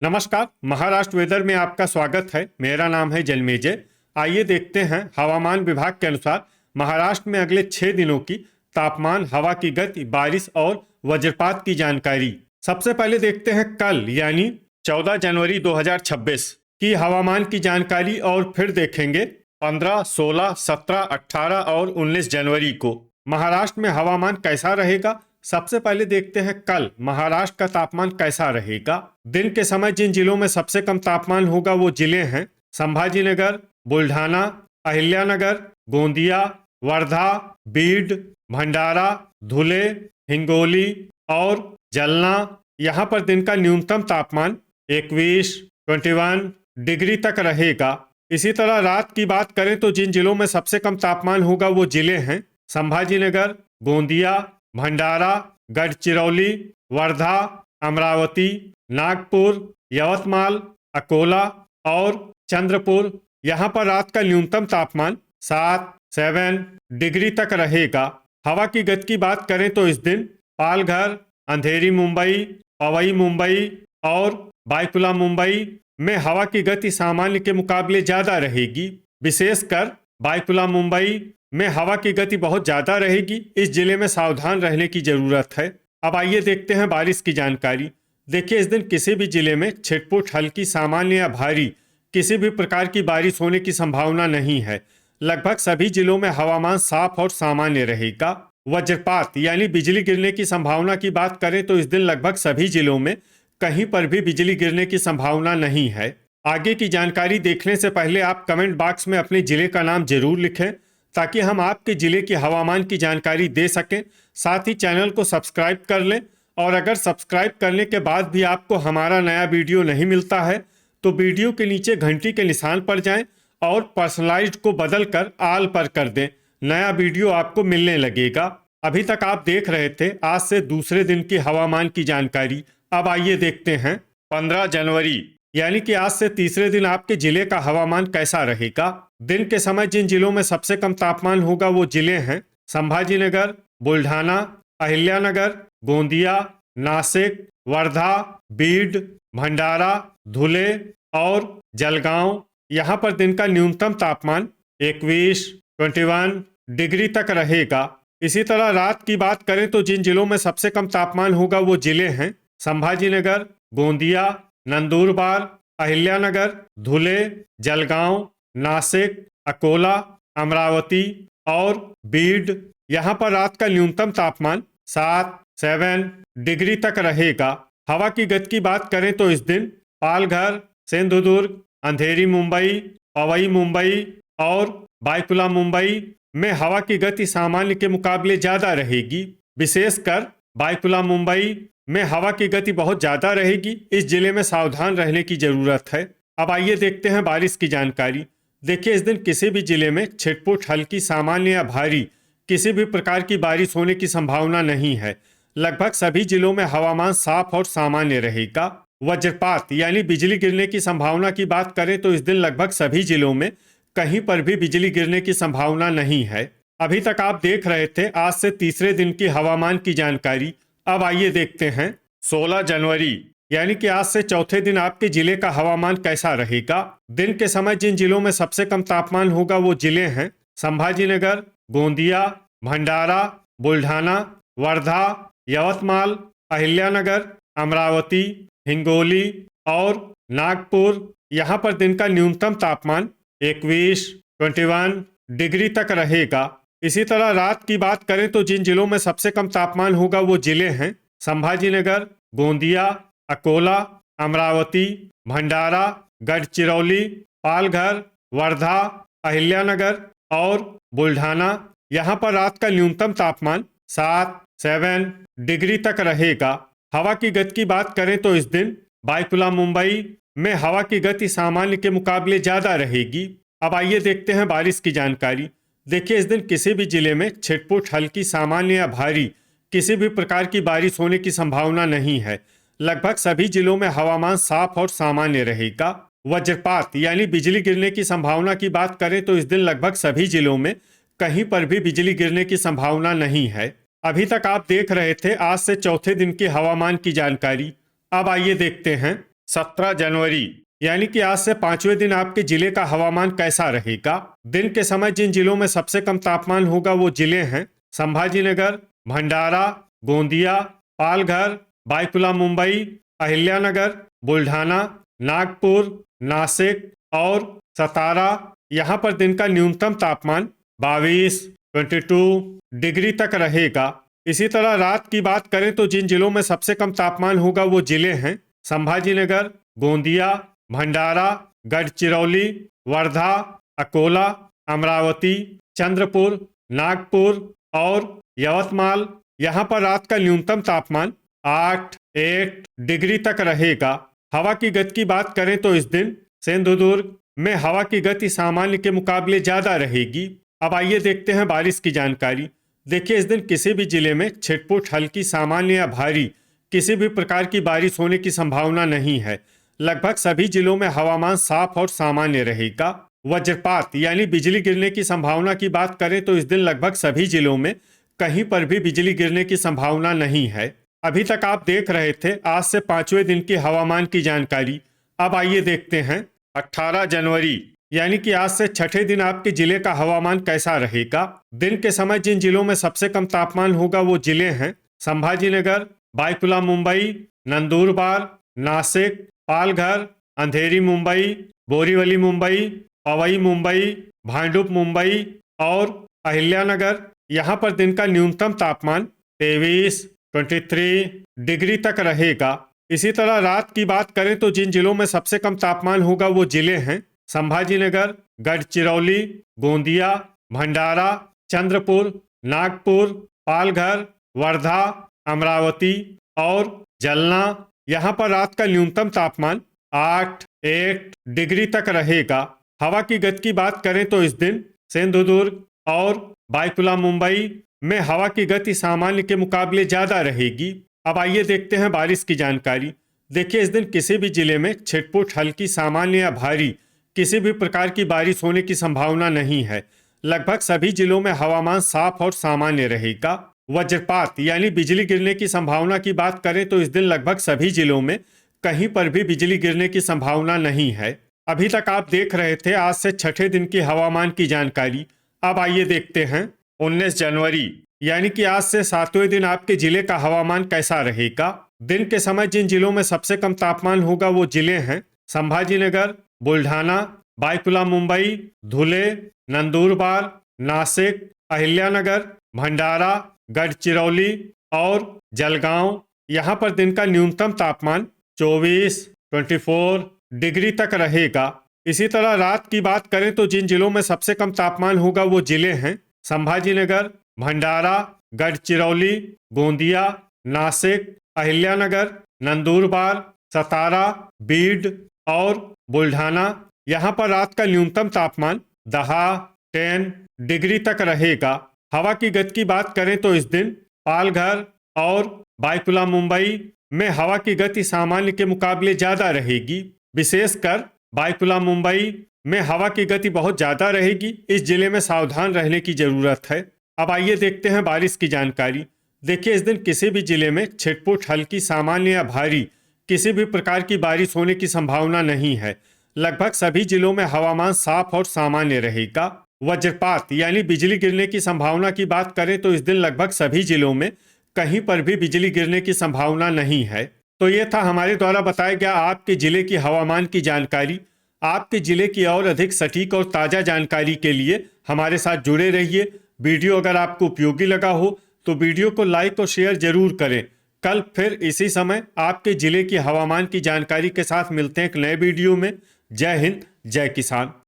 नमस्कार। महाराष्ट्र वेदर में आपका स्वागत है। मेरा नाम है जलमेजय। आइए देखते हैं हवामान विभाग के अनुसार महाराष्ट्र में अगले 6 दिनों की तापमान, हवा की गति, बारिश और वज्रपात की जानकारी। सबसे पहले देखते हैं कल यानी 14 जनवरी 2026 की हवामान की जानकारी और फिर देखेंगे 15, 16, 17, 18 और 19 जनवरी को महाराष्ट्र में हवामान कैसा रहेगा। सबसे पहले देखते हैं कल महाराष्ट्र का तापमान कैसा रहेगा। दिन के समय जिन जिलों में सबसे कम तापमान होगा वो जिले हैं संभाजीनगर, बुल्ढाना, अहिल्यानगर, गोंदिया, वर्धा, बीड, भंडारा, धुले, हिंगोली और जलना। यहाँ पर दिन का न्यूनतम तापमान 21 डिग्री तक रहेगा। इसी तरह रात की बात करें तो जिन जिलों में सबसे कम तापमान होगा वो जिले हैं संभाजीनगर, गोंदिया, भंडारा, गढ़चिरौली, वर्धा, अमरावती, नागपुर, यवतमाल, अकोला और चंद्रपुर। यहाँ पर रात का न्यूनतम तापमान 7 डिग्री तक रहेगा। हवा की गति की बात करें तो इस दिन पालघर, अंधेरी मुंबई, पवई मुंबई और बायकुला मुंबई में हवा की गति सामान्य के मुकाबले ज़्यादा रहेगी। विशेषकर बायकुला मुंबई में हवा की गति बहुत ज़्यादा रहेगी। इस जिले में सावधान रहने की ज़रूरत है। अब आइए देखते हैं बारिश की जानकारी। देखिए, इस दिन किसी भी जिले में छिटपुट, हल्की, सामान्य या भारी किसी भी प्रकार की बारिश होने की संभावना नहीं है। लगभग सभी जिलों में हवामान साफ और सामान्य रहेगा। वज्रपात यानी बिजली गिरने की संभावना की बात करें तो इस दिन लगभग सभी जिलों में कहीं पर भी बिजली गिरने की संभावना नहीं है। आगे की जानकारी देखने से पहले आप कमेंट बॉक्स में अपने जिले का नाम जरूर लिखें ताकि हम आपके जिले की हवामान की जानकारी दे सकें। साथ ही चैनल को सब्सक्राइब कर लें और अगर सब्सक्राइब करने के बाद भी आपको हमारा नया वीडियो नहीं मिलता है तो वीडियो के नीचे घंटी के निशान पर जाएं और पर्सनलाइज्ड को बदलकर ऑल पर कर दें। नया वीडियो आपको मिलने लगेगा। अभी तक आप देख रहे थे आज से दूसरे दिन की हवामान की जानकारी। अब आइए देखते हैं 15 जनवरी यानी कि आज से तीसरे दिन आपके जिले का हवामान कैसा रहेगा। दिन के समय जिन जिलों में सबसे कम तापमान होगा वो जिले हैं संभाजीनगर, बुल्ढाना, अहिल्यानगर, गोंदिया, नासिक, वर्धा, बीड, भंडारा, धुले और जलगांव। यहाँ पर दिन का न्यूनतम तापमान 21 डिग्री तक रहेगा। इसी तरह रात की बात करें तो जिन जिलों में सबसे कम तापमान होगा वो जिले हैं संभाजीनगर, गोंदिया, नंदुरबार, अहिल्यानगर, धुले, जलगांव, नासिक, अकोला, अमरावती और बीड। यहाँ पर रात का न्यूनतम तापमान 7 डिग्री तक रहेगा। हवा की गति की बात करें तो इस दिन पालघर, सिंधुदुर्ग, अंधेरी मुंबई, पवई मुंबई और बायकुला मुंबई में हवा की गति सामान्य के मुकाबले ज़्यादा रहेगी। विशेषकर बायकुला मुंबई में हवा की गति बहुत ज़्यादा रहेगी। इस जिले में सावधान रहने की ज़रूरत है। अब आइए देखते हैं बारिश की जानकारी। देखिए, इस दिन किसी भी जिले में छिटपुट, हल्की, सामान्य या भारी किसी भी प्रकार की बारिश होने की संभावना नहीं है। लगभग सभी जिलों में हवामान साफ और सामान्य रहेगा। वज्रपात यानी बिजली गिरने की संभावना की बात करें तो इस दिन लगभग सभी जिलों में कहीं पर भी बिजली गिरने की संभावना नहीं है। अभी तक आप देख रहे थे आज से तीसरे दिन की हवामान की जानकारी। अब आइए देखते हैं 16 जनवरी यानी कि आज से चौथे दिन आपके जिले का हवामान कैसा रहेगा। दिन के समय जिन जिलों में सबसे कम तापमान होगा वो जिले हैं संभाजीनगर, गोंदिया, भंडारा, बुल्ढाना, वर्धा, यवतमाल, अहिल्यानगर, अमरावती, हिंगोली और नागपुर। यहाँ पर दिन का न्यूनतम तापमान 21 डिग्री तक रहेगा। इसी तरह रात की बात करें तो जिन जिलों में सबसे कम तापमान होगा वो जिले हैं संभाजीनगर, गोंदिया, अकोला, अमरावती, भंडारा, गढ़चिरौली, पालघर, वर्धा, अहिल्यानगर और बुल्ढाना। यहाँ पर रात का न्यूनतम तापमान 7 डिग्री तक रहेगा। हवा की गति की बात करें तो इस दिन बायकुला मुंबई में हवा की गति सामान्य के मुकाबले ज़्यादा रहेगी। अब आइए देखते हैं बारिश की जानकारी। देखिए, इस दिन किसी भी जिले में छिटपुट, हल्की, सामान्य या भारी किसी भी प्रकार की बारिश होने की संभावना नहीं है। लगभग सभी जिलों में हवामान साफ और सामान्य रहेगा। वज्रपात यानी बिजली गिरने की संभावना की बात करें तो इस दिन लगभग सभी जिलों में कहीं पर भी बिजली गिरने की संभावना नहीं है। अभी तक आप देख रहे थे आज से चौथे दिन की हवामान की जानकारी। अब आइए देखते हैं 17 जनवरी यानी कि आज से 5वें दिन आपके जिले का हवामान कैसा रहेगा। दिन के समय जिन जिलों में सबसे कम तापमान होगा वो जिले हैं संभाजीनगर, भंडारा, गोंदिया, पालघर, बायकुला मुंबई, अहिल्यानगर, बुल्ढाना, नागपुर, नासिक और सतारा। यहाँ पर दिन का न्यूनतम तापमान 22 डिग्री तक रहेगा। इसी तरह रात की बात करें तो जिन जिलों में सबसे कम तापमान होगा वो जिले हैं संभाजीनगर, गोंदिया, भंडारा, गढ़चिरौली, वर्धा, अकोला, अमरावती, चंद्रपुर, नागपुर और यवतमाल। यहाँ पर रात का न्यूनतम तापमान 8 डिग्री तक रहेगा। हवा की गति की बात करें तो इस दिन सिंधुदुर्ग में हवा की गति सामान्य के मुकाबले ज्यादा रहेगी। अब आइए देखते हैं बारिश की जानकारी। देखिए, इस दिन किसी भी जिले में छिटपुट, हल्की, सामान्य या भारी किसी भी प्रकार की बारिश होने की संभावना नहीं है। लगभग सभी जिलों में हवामान साफ और सामान्य रहेगा। वज्रपात यानी बिजली गिरने की संभावना की बात करें तो इस दिन लगभग सभी जिलों में कहीं पर भी बिजली गिरने की संभावना नहीं है। अभी तक आप देख रहे थे आज से 5वें दिन की हवामान की जानकारी। अब आइए देखते हैं 18 जनवरी यानी कि आज से 6ठे दिन आपके जिले का हवामान कैसा रहेगा। दिन के समय जिन जिलों में सबसे कम तापमान होगा वो जिले हैं संभाजीनगर, बायकुला मुंबई, नंदुरबार, नासिक, पालघर, अंधेरी मुंबई, बोरीवली मुंबई, पवई मुंबई, भांडुप मुंबई और अहिल्यानगर। यहाँ पर दिन का न्यूनतम तापमान 23 डिग्री तक रहेगा। इसी तरह रात की बात करें तो जिन जिलों में सबसे कम तापमान होगा वो जिले हैं संभाजीनगर, गढ़चिरौली, गोंदिया, भंडारा, चंद्रपुर, नागपुर, पालघर, वर्धा, अमरावती और जलना। यहाँ पर रात का न्यूनतम तापमान 8 डिग्री तक रहेगा। हवा की गति की बात करें तो इस दिन सिंधुदुर्ग और बायकुला मुंबई में हवा की गति सामान्य के मुकाबले ज्यादा रहेगी। अब आइए देखते हैं बारिश की जानकारी। देखिए, इस दिन किसी भी जिले में छिटपुट, हल्की, सामान्य या भारी किसी भी प्रकार की बारिश होने की संभावना नहीं है। लगभग सभी जिलों में हवामान साफ और सामान्य रहेगा। वज्रपात यानी बिजली गिरने की संभावना की बात करें तो इस दिन लगभग सभी जिलों में कहीं पर भी बिजली गिरने की संभावना नहीं है। अभी तक आप देख रहे थे आज से 6ठे दिन की हवामान की जानकारी। अब आइए देखते हैं 19 जनवरी यानी कि आज से 7वें दिन आपके जिले का हवामान कैसा रहेगा। दिन के समय जिन जिलों में सबसे कम तापमान होगा वो जिले हैं संभाजीनगर, बुल्ढाना, बायकुला मुंबई, धुले, नंदुरबार, नासिक, अहिल्यानगर, भंडारा, गढ़चिरौली और जलगांव। यहाँ पर दिन का न्यूनतम तापमान 24 डिग्री तक रहेगा। इसी तरह रात की बात करें तो जिन जिलों में सबसे कम तापमान होगा वो जिले हैं संभाजीनगर, भंडारा, गढ़चिरौली, गोंदिया, नासिक, अहिल्यानगर, नंदुरबार, सतारा, बीड और बुल्ढाना। यहाँ पर रात का न्यूनतम तापमान 10 डिग्री तक रहेगा। हवा की गति की बात करें तो इस दिन पालघर और बायकुला मुंबई में हवा की गति सामान्य के मुकाबले ज्यादा रहेगी। विशेषकर बायकुला मुंबई में हवा की गति बहुत ज्यादा रहेगी। इस जिले में सावधान रहने की जरूरत है। अब आइए देखते हैं बारिश की जानकारी। देखिए, इस दिन किसी भी जिले में छिटपुट, हल्की, सामान्य या भारी किसी भी प्रकार की बारिश होने की संभावना नहीं है। लगभग सभी जिलों में हवामान साफ और सामान्य रहेगा। वज्रपात यानी बिजली गिरने की संभावना की बात करें तो इस दिन लगभग सभी जिलों में कहीं पर भी बिजली गिरने की संभावना नहीं है। तो ये था हमारे द्वारा बताया गया आपके जिले की हवामान की जानकारी। आपके जिले की और अधिक सटीक और ताज़ा जानकारी के लिए हमारे साथ जुड़े रहिए। वीडियो अगर आपको उपयोगी लगा हो तो वीडियो को लाइक और शेयर जरूर करें। कल फिर इसी समय आपके जिले की हवामान की जानकारी के साथ मिलते हैं एक नए वीडियो में। जय हिंद, जय किसान।